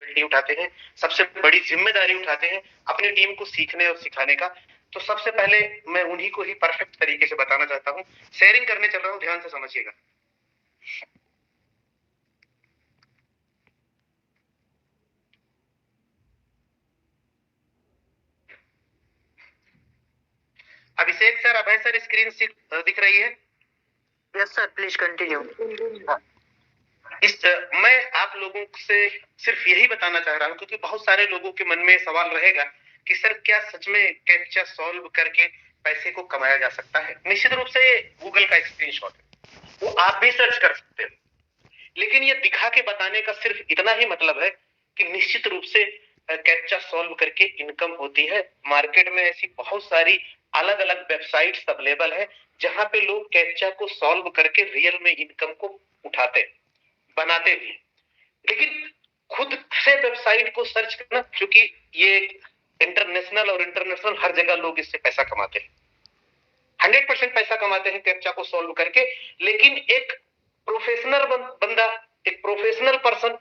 Responsibility उठाते हैं, सबसे बड़ी जिम्मेदारी उठाते हैं अपनी टीम को सीखने और सिखाने का। तो सबसे पहले मैं उन्हीं को ही परफेक्ट तरीके से बताना चाहता हूँ। शेयरिंग करने चल रहा हूँ, ध्यान से समझिएगा। अभिषेक सर, अभय सर, स्क्रीन दिख रही है? Yes sir, please continue. मैं आप लोगों से सिर्फ यही बताना चाह रहा हूँ, क्योंकि बहुत सारे लोगों के मन में सवाल रहेगा कि सर क्या सच में कैप्चा सॉल्व करके पैसे को कमाया जा सकता है? निश्चित रूप से गूगल का स्क्रीनशॉट है, वो आप भी सर्च कर सकते हो, लेकिन ये दिखा के बताने का सिर्फ इतना ही मतलब है कि निश्चित रूप से कैप्चा सॉल्व करके इनकम होती है। मार्केट में ऐसी बहुत सारी अलग अलग वेबसाइट्स अवेलेबल है जहां पे लोग कैप्चा को सॉल्व करके रियल में इनकम को उठाते बनाते भी। लेकिन खुद से वेबसाइट को सर्च करना, क्योंकि ये इंटरनेशनल और इंटरनेशनल हर जगह लोग इससे पैसा कमाते हैं, 100% पैसा कमाते हैं कैप्चा को सॉल्व करके। लेकिन एक प्रोफेशनल बंदा, एक प्रोफेशनल पर्सन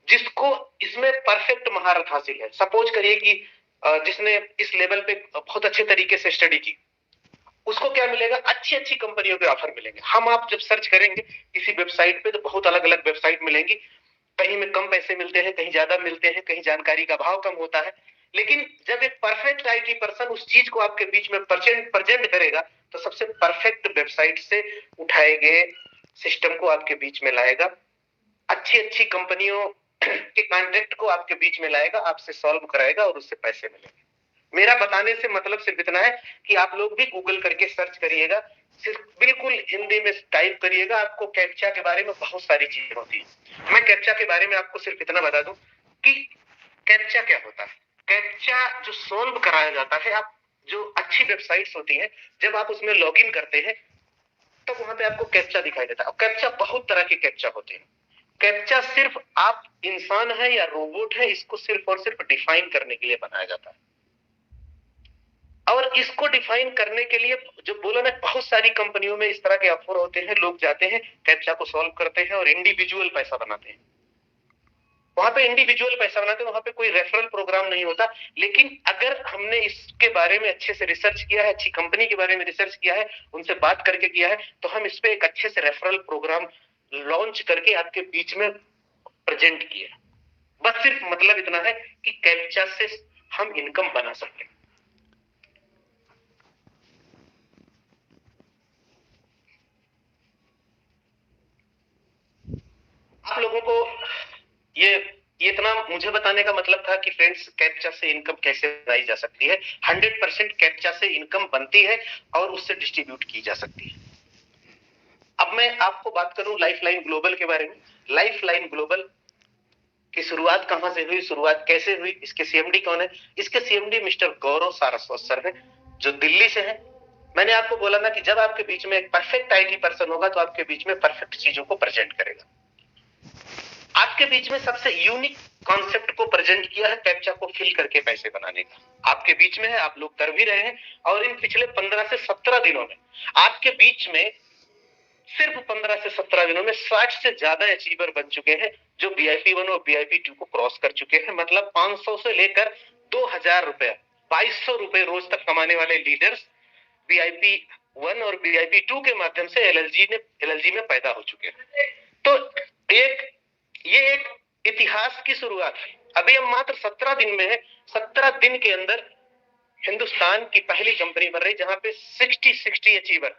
जिसको इसमें परफेक्ट महारत हासिल है, सपोज करिए कि जिसने इस लेवल पे बहुत अच्छे तरीके से स्टडी की, उसको क्या मिलेगा? अच्छी अच्छी कंपनियों के ऑफर मिलेंगे। हम आप जब सर्च करेंगे किसी वेबसाइट पे तो बहुत अलग अलग वेबसाइट मिलेंगी, कहीं में कम पैसे मिलते हैं, कहीं ज्यादा मिलते हैं, कहीं जानकारी का भाव कम होता है। लेकिन जब एक परफेक्ट आईटी पर्सन उस चीज को आपके बीच में प्रेजेंट करेगा तो सबसे परफेक्ट वेबसाइट से उठाए गए सिस्टम को आपके बीच में लाएगा, अच्छी अच्छी कंपनियों के कॉन्ट्रैक्ट को आपके बीच में लाएगा, आपसे सॉल्व कराएगा और उससे पैसे मिलेंगे। मेरा बताने से मतलब सिर्फ इतना है कि आप लोग भी गूगल करके सर्च करिएगा, सिर्फ बिल्कुल हिंदी में टाइप करिएगा, आपको कैप्चा के बारे में बहुत सारी चीजें होती है। मैं कैप्चा के बारे में आपको सिर्फ इतना बता दूं कि कैप्चा क्या होता है। कैप्चा जो सॉल्व कराया जाता है, आप जो अच्छी वेबसाइट्स होती हैं, जब आप उसमें लॉगिन करते हैं तब वहां पे आपको कैप्चा दिखाई देता है। कैप्चा बहुत तरह के कैप्चा होते हैं। कैप्चा सिर्फ आप इंसान है या रोबोट है, इसको सिर्फ और सिर्फ डिफाइन करने के लिए बनाया जाता है। और इसको डिफाइन करने के लिए जो बोला ना, बहुत सारी कंपनियों में इस तरह के ऑफर होते हैं, लोग जाते हैं कैप्चा को सॉल्व करते हैं और इंडिविजुअल पैसा बनाते हैं। वहां पे इंडिविजुअल पैसा बनाते हैं, वहां पे कोई रेफरल प्रोग्राम नहीं होता। लेकिन अगर हमने इसके बारे में अच्छे से रिसर्च किया है, अच्छी कंपनी के बारे में रिसर्च किया है, उनसे बात करके किया है, तो हम इस पे एक अच्छे से रेफरल प्रोग्राम लॉन्च करके आपके बीच में प्रेजेंट किए। बस सिर्फ मतलब इतना है कि कैप्चा से हम इनकम बना सकते हैं। आप लोगों को ये इतना मुझे बताने का मतलब था कि फ्रेंड्स, कैप्चा से इनकम कैसे बनाई जा सकती है। 100% कैप्चा से इनकम बनती है और उससे डिस्ट्रीब्यूट की जा सकती है। अब मैं आपको बात करूं लाइफलाइन ग्लोबल के बारे में। लाइफलाइन ग्लोबल की शुरुआत कहां से हुई, शुरुआत कैसे हुई, इसके सीएमडी कौन है? इसके सीएमडी मिस्टर गौरव सारस्वत सर है, जो दिल्ली से है। मैंने आपको बोला ना कि जब आपके बीच में एक परफेक्ट आईटी पर्सन होगा तो आपके बीच में परफेक्ट चीजों को प्रेजेंट करेगा। आपके बीच में सबसे यूनिक कॉन्सेप्ट को प्रेजेंट किया है कैप्चा को फिल करके पैसे बनाने का। आपके बीच में है, आप लोग कर भी रहे हैं। और इन पिछले 15 से 17 दिनों में आपके बीच में, सिर्फ 15 से 17 दिनों में 60 से ज्यादा अचीवर बन चुके हैं, जो VIP 1 और VIP 2 को क्रॉस कर चुके हैं। मतलब 500 से लेकर 2000 रुपए, 2200 रुपए रोज तक कमाने वाले लीडर्स VIP 1 और VIP 2 के माध्यम से LLG में पैदा हो चुके हैं। तो ये एक इतिहास की शुरुआत है। अभी हम मात्र 17 दिन में है। 17 दिन के अंदर हिंदुस्तान की पहली कंपनी बन रही जहां पे 60 अचीवर।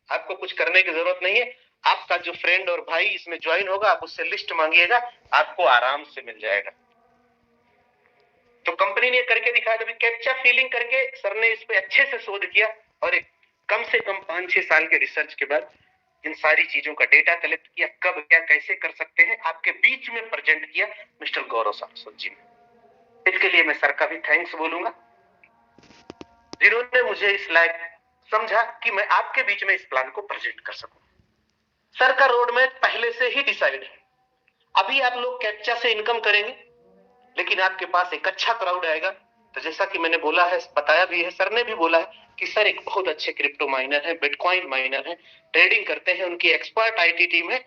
आपको कुछ करने की जरूरत नहीं है, आपका जो फ्रेंड और भाई इसमें ज्वाइन होगा, आप उससे लिस्ट मांगिएगा, आपको आराम से मिल जाएगा। तो कंपनी ने करके दिखाया। जब कैप्चा फीलिंग करके सर ने इस पे अच्छे से शोध किया और एक कम से कम 5-6 साल के रिसर्च के बाद इन सारी चीजों का डेटा कलेक्ट किया, कब क्या कैसे कर सकते हैं, आपके बीच में प्रेजेंट किया मिस्टर गौरव सारस्वत जी ने। इसके लिए मैं सर का भी थैंक्स बोलूंगा, जिन्होंने मुझे इस लायक समझा कि मैं आपके बीच में इस प्लान को प्रेजेंट कर सकूं। सर का रोड मैप पहले से ही डिसाइड है। अभी आप लोग कैप्चा से इनकम करेंगे, लेकिन आपके पास एक अच्छा क्राउड आएगा। तो जैसा कि मैंने बोला है, बताया भी है, सर ने भी बोला है कि सर एक बहुत अच्छे क्रिप्टो माइनर है, बिटकॉइन माइनर है, ट्रेडिंग करते हैं, उनकी एक्सपर्ट आईटी टीम है,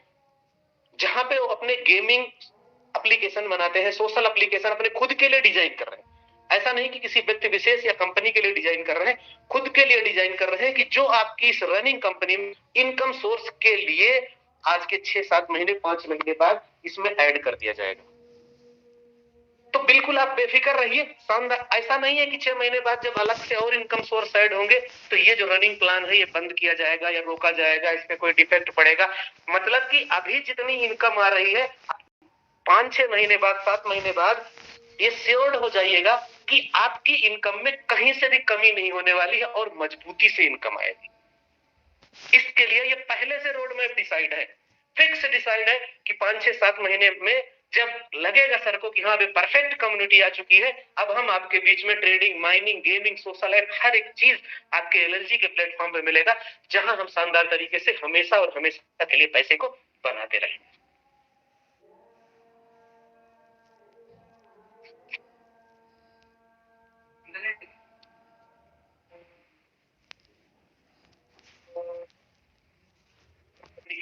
जहां पे वो अपने गेमिंग एप्लीकेशन बनाते हैं, सोशल एप्लीकेशन अपने खुद के लिए डिजाइन कर रहे हैं। ऐसा नहीं कि किसी व्यक्ति विशेष या कंपनी के लिए डिजाइन कर रहे हैं, खुद के लिए डिजाइन कर रहे हैं कि जो आपकी इस रनिंग कंपनी में इनकम सोर्स के लिए आज के 6-7 महीने 5 महीने बाद इसमें ऐड कर दिया जाएगा। तो बिल्कुल आप बेफिक्र रहिए, शानदार। ऐसा नहीं है कि 6 महीने बाद जब अलग से और इनकम सोर्स ऐड होंगे तो ये जो रनिंग प्लान है ये बंद किया जाएगा या रोका जाएगा, इसमें कोई डिफेक्ट पड़ेगा। मतलब कि अभी जितनी इनकम आ रही है 5-6 महीने बाद, 7 महीने बाद ये श्योर्ड हो जाइएगा कि आपकी इनकम में कहीं से भी कमी नहीं होने वाली है और मजबूती से इनकम आएगी। इसके लिए ये पहले से रोड मैप डिसाइड है, फिक्स डिसाइड है कि 5-6-7 महीने में जब लगेगा सर को कि हाँ अभी परफेक्ट कम्युनिटी आ चुकी है, अब हम आपके बीच में trading, mining, gaming, social app हर एक चीज आपके एलएलजी के प्लेटफॉर्म पे मिलेगा, जहां हम शानदार तरीके से हमेशा और हमेशा के लिए पैसे को बनाते रहेंगे।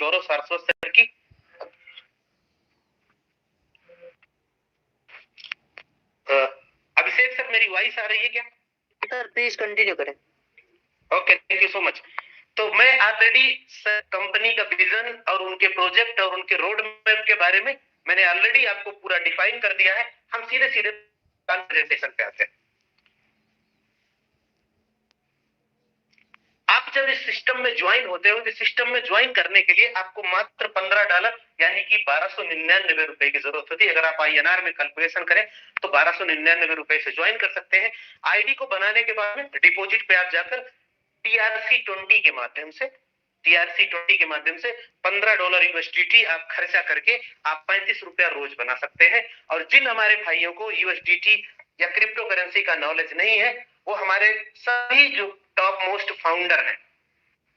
गौरव सारस्वत सर की अभिषेक सर, मेरी वॉइस आ रही है क्या? सर प्लीज कंटिन्यू करें। Okay, thank you so much. तो मैं ऑलरेडी कंपनी का विजन और उनके प्रोजेक्ट और उनके रोड मैप के बारे में मैंने ऑलरेडी आपको पूरा डिफाइन कर दिया है। हम सीधे सीधे प्रेजेंटेशन पे आते हैं। आप जब इस सिस्टम में ज्वाइन होते हो, इस सिस्टम में ज्वाइन करने के लिए आपको मात्र $15 यानी कि 1299 रुपए की जरूरत होती है। अगर आप INR में कैलकुलेशन करें तो 1299 रुपए से ज्वाइन कर सकते हैं। आईडी को बनाने के बाद में डिपॉजिट पे आप जाकर TRC20 के माध्यम से $15 USDT आप खर्चा करके आप 35 रुपया रोज बना सकते हैं। और जिन हमारे भाइयों को USDT या क्रिप्टो करेंसी का नॉलेज नहीं है, वो हमारे सभी जो टॉप मोस्ट फाउंडर हैं,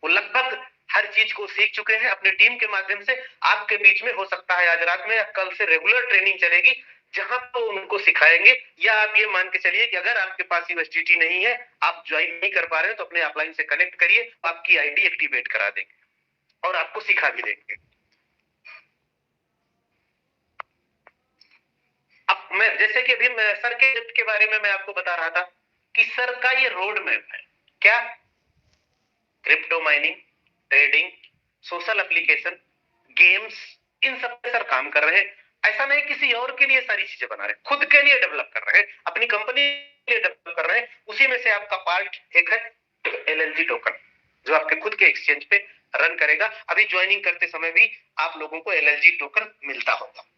वो लगभग हर चीज को सीख चुके हैं अपने टीम के माध्यम से। आपके बीच में हो सकता है आज रात में या कल से रेगुलर ट्रेनिंग चलेगी, जहां पर उनको सिखाएंगे। या आप ये मान के चलिए कि अगर आपके पास USDT नहीं है, आप ज्वाइन नहीं कर पा रहे हो, तो अपने अपलाइन से कनेक्ट करिए, आपकी आईडी एक्टिवेट करा देंगे और आपको सिखा भी देंगे। अब मैं जैसे कि अभी मैं सर के बारे में मैं आपको बता रहा था कि सर का ये रोड मैप है। क्या? Crypto mining, trading, social application, games, इन सब पे सर काम कर रहे हैं। ऐसा नहीं किसी और के लिए सारी चीजें बना रहे हैं, खुद के लिए डेवलप कर रहे हैं, अपनी कंपनी के लिए डेवलप कर रहे हैं। उसी में से आपका पार्ट एक है LLG टोकन, जो आपके खुद के एक्सचेंज पे रन करेगा। अभी ज्वाइनिंग करते समय भी आप लोगों को LLG टोकन मिलता होगा।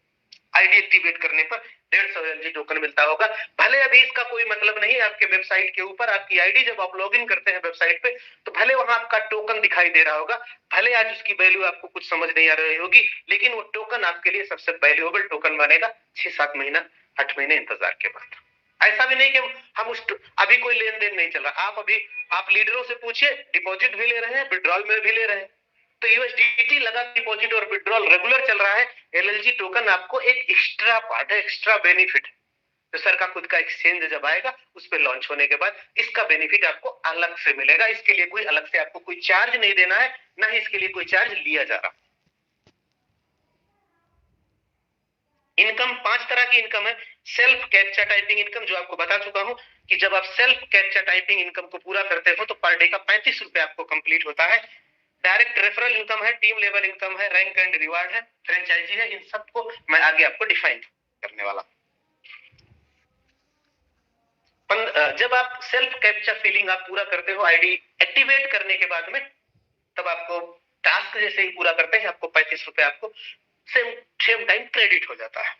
आईडी एक्टिवेट करने पर 150 LLG टोकन मिलता होगा। भले अभी इसका कोई मतलब नहीं है आपके वेबसाइट के ऊपर, आपकी आईडी जब आप लॉगिन करते हैं वेबसाइट पे तो भले वहां आपका टोकन दिखाई दे रहा होगा, भले आज उसकी वैल्यू आपको कुछ समझ नहीं आ रही होगी, लेकिन वो टोकन आपके लिए सबसे वैल्यूएबल टोकन बनेगा 6-7 महीना 8 महीने इंतजार के बाद। ऐसा भी नहीं कि हम उस अभी कोई लेन देन नहीं चल रहा, आप लीडरों से पूछिए, डिपॉजिट भी ले रहे हैं, विड्रॉल में भी ले रहे हैं। तो USDT लगा डिपॉजिट और विड्रॉल रेगुलर चल रहा है। LLG टोकन आपको एक एक्स्ट्रा पार्ट है, एक्स्ट्रा बेनिफिट है। तो सर का खुद का एक्सचेंज जब आएगा उस पर लॉन्च होने के बाद इसका बेनिफिट आपको अलग से मिलेगा। इसके लिए कोई अलग से आपको कोई चार्ज नहीं देना है, ना ही इसके लिए कोई चार्ज लिया जा रहा। इनकम 5 तरह की इनकम है। सेल्फ कैप्चा टाइपिंग इनकम, जो आपको बता चुका हूं कि जब आप सेल्फ कैप्चा टाइपिंग इनकम को पूरा करते हो तो पर डे का 35 रुपए आपको कंप्लीट होता है। डायरेक्ट रेफरल इनकम है, टीम लेवल इनकम है, रैंक एंड रिवार्ड है, फ्रेंचाइजी है। इन सबको मैं आगे आपको डिफाइन करने वाला। जब आप सेल्फ कैप्चा फीलिंग आप पूरा करते हो आईडी एक्टिवेट करने के बाद में, तब आपको टास्क जैसे ही पूरा करते हैं आपको 35 रुपए आपको सेम टाइम क्रेडिट हो जाता है।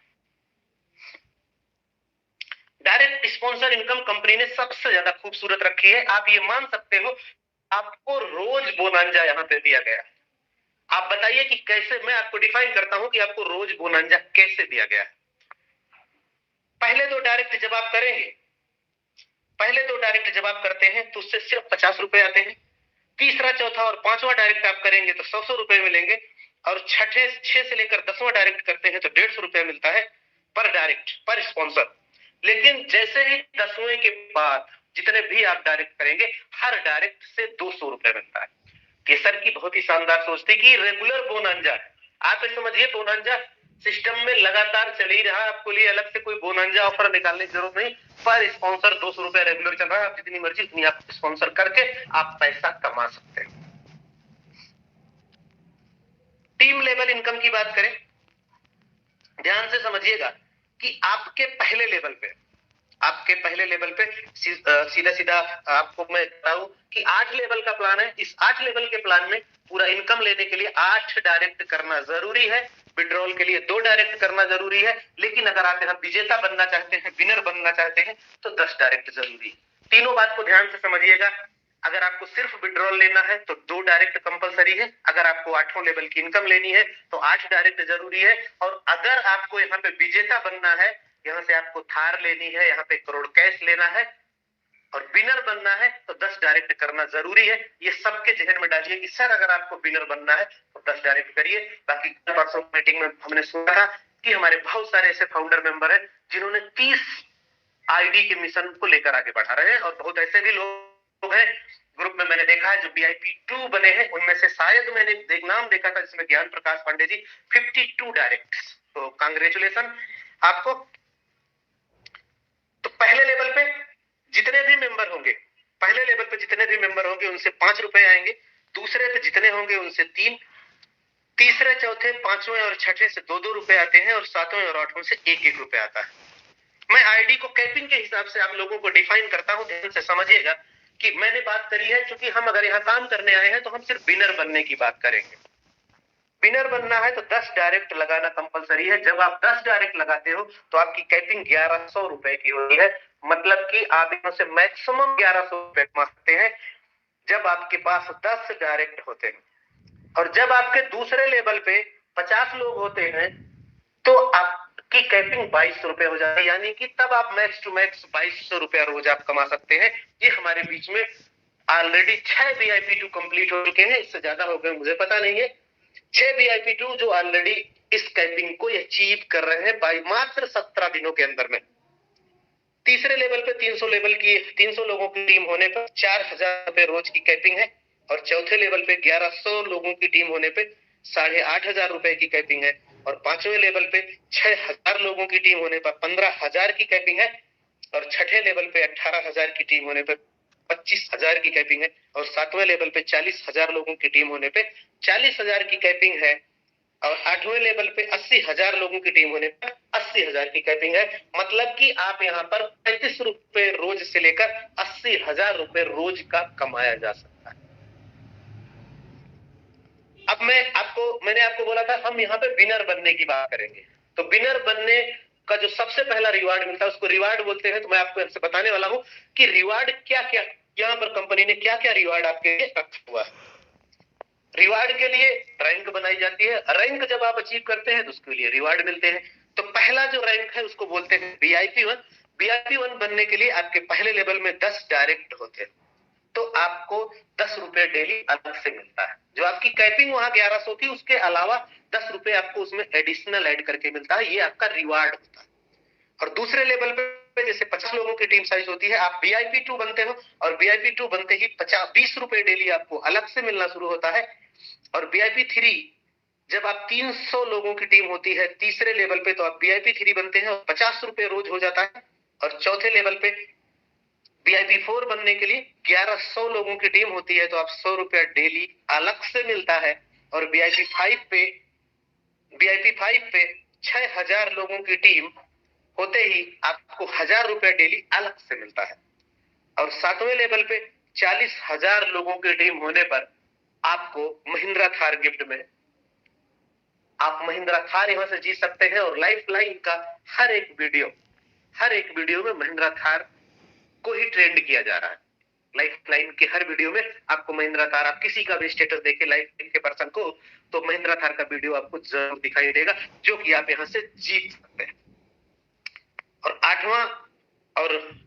डायरेक्ट स्पॉन्सर इनकम कंपनी ने सबसे ज्यादा खूबसूरत रखी है। आप ये मान सकते हो आपको रोज बोनांजा यहां पे दिया गया। आप बताइए कि कैसे, मैं आपको डिफाइन करता हूं कि आपको रोज बोनांजा कैसे दिया गया है। पहले दो डायरेक्ट जब आप करेंगे, पहले दो डायरेक्ट जब आप करते हैं तो उससे सिर्फ 50 रुपए आते हैं। तीसरा, चौथा और पांचवा डायरेक्ट आप करेंगे तो 100 रुपए मिलेंगे। और छठे 6 से लेकर 10वां डायरेक्ट करते हैं तो 150 रुपए मिलता है पर डायरेक्ट, पर स्पॉन्सर। लेकिन जैसे ही 10वें के बाद जितने भी आप डायरेक्ट करेंगे, हर डायरेक्ट से 200 रुपए मिलता है। केसर की बहुत ही शानदार सोच थी कि रेगुलर बोनांजा, आप समझिए बोनांजा सिस्टम में लगातार चल ही रहा है, आपको लिए अलग से कोई बोनंजा ऑफर निकालने की जरूरत नहीं। पर स्पॉन्सर 200 रुपया रेगुलर चल रहा है, आप जितनी मर्जी उतनी आप स्पॉन्सर करके आप पैसा कमा सकते हैं। टीम लेवल इनकम की बात करें, ध्यान से समझिएगा कि आपके पहले लेवल पे सीधा सीधा आपको मैं बताऊं कि 8 लेवल का प्लान है। इस 8 लेवल के प्लान में पूरा इनकम लेने के लिए 8 डायरेक्ट करना जरूरी है, विड्रॉल के लिए 2 डायरेक्ट करना जरूरी है। लेकिन अगर आप यहाँ विजेता बनना चाहते हैं, विनर बनना चाहते हैं, तो 10 डायरेक्ट जरूरी है। तीनों बात को ध्यान से समझिएगा। अगर आपको सिर्फ विड्रॉल लेना है तो 2 डायरेक्ट कंपलसरी है। अगर आपको 8वां लेवल की इनकम लेनी है तो 8 डायरेक्ट जरूरी है। और अगर आपको यहाँ पे विजेता बनना है, यहाँ से आपको थार लेनी है, यहाँ पे करोड़ कैश लेना है और विनर बनना है, तो 10 डायरेक्ट करना जरूरी है। ये सबके जहन में डालिए कि सर अगर आपको विनर बनना है तो 10 डायरेक्ट करिए। बाकी परसों मीटिंग में हमने सुना था कि हमारे बहुत सारे ऐसे फाउंडर मेंबर हैं जिन्होंने 30 आईडी के मिशन को लेकर आगे बढ़ा रहे हैं, और बहुत ऐसे भी लोग हैं ग्रुप में मैंने देखा है जो VIP2 बने हैं। उनमें से शायद मैंने एक नाम देखा था जिसमें ज्ञान प्रकाश पांडे जी, 52 डायरेक्ट। तो कांग्रेचुलेशन आपको। तो पहले लेवल पे जितने भी मेंबर होंगे उनसे 5 रुपए आएंगे। दूसरे पे जितने होंगे उनसे 3, तीसरे चौथे पांचवें और छठे से 2-2 रुपए आते हैं, और 7वें और 8वें से 1-1 रुपए आता है। मैं आईडी को कैपिंग के हिसाब से आप लोगों को डिफाइन करता हूं, ध्यान से समझिएगा कि मैंने बात करी है क्योंकि हम अगर यहाँ काम करने आए हैं तो हम सिर्फ विनर बनने की बात करेंगे। विनर बनना है तो 10 डायरेक्ट लगाना कंपलसरी है। जब आप 10 डायरेक्ट लगाते हो तो आपकी कैपिंग 1100 रुपए की होती है। मतलब कि आप यहाँ से मैक्सिमम 1100 रुपए कमा सकते हैं जब आपके पास 10 डायरेक्ट होते हैं। और जब आपके दूसरे लेवल पे 50 लोग होते हैं तो आपकी कैपिंग 2200 रुपए हो जाती है। यानी कि तब आप मैक्स टू मैक्स 2200 रुपया रोज आप कमा सकते हैं। ये हमारे बीच में ऑलरेडी 6 VIP2 कंप्लीट हो चुके हैं, इससे ज्यादा हो गए मुझे पता नहीं है। 6 VIP2 जो ऑलरेडी इस कैपिंग को अचीव कर रहे हैं बाई मात्र 17 दिनों के अंदर में। तीसरे लेवल पे 300 लोगों की टीम होने पर 4000 रुपए रोज की कैपिंग है। और चौथे लेवल पे 1100 लोगों की टीम होने पे 8500 रुपए की कैपिंग है। और पांचवें लेवल पे 6000 लोगों की टीम होने पर 15000 की कैपिंग है। और छठे लेवल पे 18000 की टीम होने पे 25000 की कैपिंग है। और 7वें लेवल पे 40000 लोगों की टीम होने पे 40000 की कैपिंग है। और 8वें लेवल पे 80000 लोगों की टीम होने पर 80000 की कैपिंग है। मतलब कि आप यहाँ पर 35 रुपए रोज से लेकर 80000 रुपए रोज का कमाया जा सकता है। अब मैंने आपको बोला था हम यहाँ पे विनर बनने की बात करेंगे। तो विनर बनने का जो सबसे पहला रिवार्ड मिलता है उसको रिवार्ड बोलते हैं। तो मैं आपको आपसे बताने वाला हूं कि रिवार्ड क्या क्या, यहाँ पर कंपनी ने क्या क्या रिवार्ड आपके लिए रखा हुआ है। रिवार्ड के लिए रैंक बनाई जाती है। रैंक जब आप अचीव करते हैं तो उसके लिए रिवार्ड मिलते हैं। तो पहला जो रैंक है उसको बोलते हैं VIP1। VIP1 बनने के लिए आपके पहले लेवल में 10 डायरेक्ट होते हैं, तो आपको 10 रुपए डेली अलग से मिलता है। जो आपकी कैपिंग वहां 1100 थी उसके अलावा 10 रुपए आपको उसमें एडिशनल ऐड करके मिलता है। ये आपका रिवार्ड होता है। और दूसरे लेवल पे जैसे 50 लोगों की टीम साइज होती है, आप VIP2 बनते हो और VIP2 बनते ही 20 रुपए डेली आपको अलग से मिलना शुरू होता है। और VIP3 जब आप 300 लोगों की टीम होती है तीसरे लेवल पे, तो आप VIP3 बनते हैं और 50 रुपए रोज हो जाता है। और चौथे लेवल पे VIP4 बनने के लिए 1100 लोगों की टीम होती है, तो आप 100 रुपया डेली अलग से मिलता है। और VIP5 पे 6000 लोगों की टीम होते ही आपको 1000 रुपया डेली अलग से मिलता है। और 7वें लेवल पे 40,000 लोगों की टीम होने पर आपको महिंद्रा थार गिफ्ट में, आप महिंद्रा थार यहां से जीत सकते हैं। और लाइफ लाइन का हर एक वीडियो में महिंद्रा थार को ही ट्रेंड किया जा रहा है। लाइफ लाइन के हर वीडियो में आपको महिंद्रा थार, आप किसी का भी स्टेटस देखे लाइफ लाइन के पर्सन को, तो महिंद्रा थार का वीडियो आपको जरूर दिखाई देगा, जो कि आप यहां से जीत सकते हैं। और 8वां और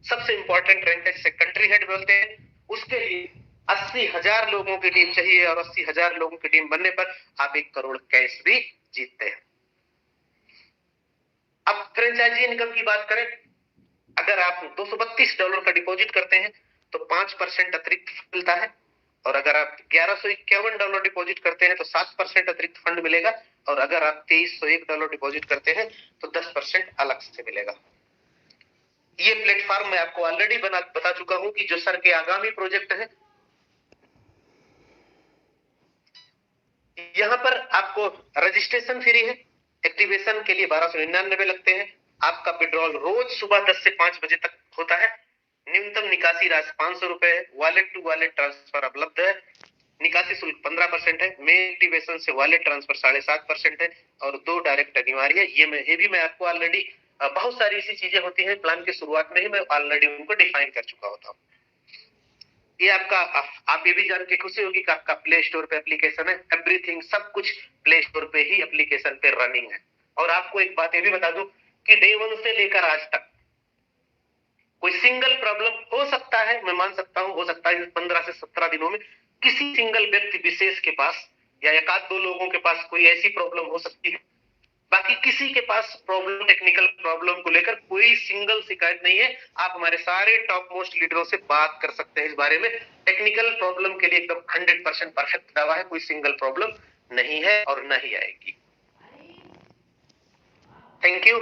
सबसे इंपॉर्टेंट रैंक है जिसे कंट्री हेड बोलते हैं। उसके लिए 80,000 लोगों की टीम चाहिए और 80,000 लोगों की टीम बनने पर आप 1 करोड़ कैश भी जीतते हैं। अब फ्रेंचाइजी इनकम की बात करें, अगर आप $232 का डिपॉजिट करते हैं तो 5% अतिरिक्त मिलता है। और अगर आप $1151 डिपॉजिट करते हैं तो 7% अतिरिक्त फंड मिलेगा, और अगर आप $2301 डिपॉजिट करते हैं तो 10% अलग से मिलेगा। ये प्लेटफॉर्म मैं आपको ऑलरेडी बता चुका हूं कि जो सर के आगामी प्रोजेक्ट है, यहाँ पर आपको रजिस्ट्रेशन फ्री है, एक्टिवेशन के लिए 1299 लगते हैं, आपका विड्रॉल रोज सुबह 10 से 5 बजे तक होता है, न्यूनतम निकासी राशि 500 रुपए है, वॉलेट टू वॉलेट ट्रांसफर उपलब्ध है, निकासी शुल्क 15% है, मेन एक्टिवेशन से वॉलेट ट्रांसफर 7.5% है, और 2 डायरेक्ट अनिवार्य है। ये भी मैं आपको ऑलरेडी बहुत सारी ऐसी चीजें होती हैं प्लान की शुरुआत में ही मैं ऑलरेडी उनको डिफाइन कर चुका होता हूँ। ये आपका, आप ये भी जान के खुशी होगी कि आपका प्ले स्टोर पे एप्लीकेशन है, एवरीथिंग सब कुछ प्ले स्टोर पे ही एप्लीकेशन पे रनिंग है। और आपको एक बात ये भी बता दूं कि डे 1 से लेकर आज तक कोई सिंगल प्रॉब्लम हो सकता है, मैं मान सकता हूं, हो सकता है 15 से 17 दिनों में किसी सिंगल व्यक्ति विशेष के पास या एक आध दो लोगों के पास कोई ऐसी प्रॉब्लम हो सकती है, बाकी किसी के पास प्रॉब्लम, टेक्निकल प्रॉब्लम को लेकर कोई सिंगल शिकायत नहीं है। आप हमारे सारे टॉप मोस्ट लीडरों से बात कर सकते हैं इस बारे में। टेक्निकल प्रॉब्लम के लिए एकदम 100% परफेक्ट दवा है, कोई सिंगल प्रॉब्लम नहीं है और नहीं आएगी। Thank you.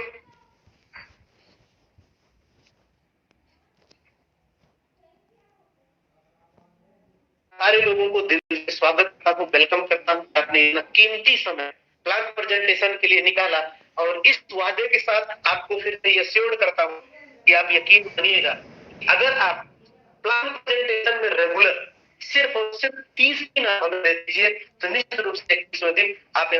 सारे लोगों को दिल से स्वागत करता हूँ, वेलकम करता हूँ। आपने कीमती समय प्लान प्रेजेंटेशन के लिए निकाला, और इस वादे के साथ आपको फिर से एश्योर्ड करता हूँ कि आप यकीन करिएगा, अगर आप प्लान प्रेजेंटेशन में रेगुलर सिर्फ और सिर्फ 30 दिन आप हमें दे दीजिए तो निश्चित रूप से 21वें दिन आप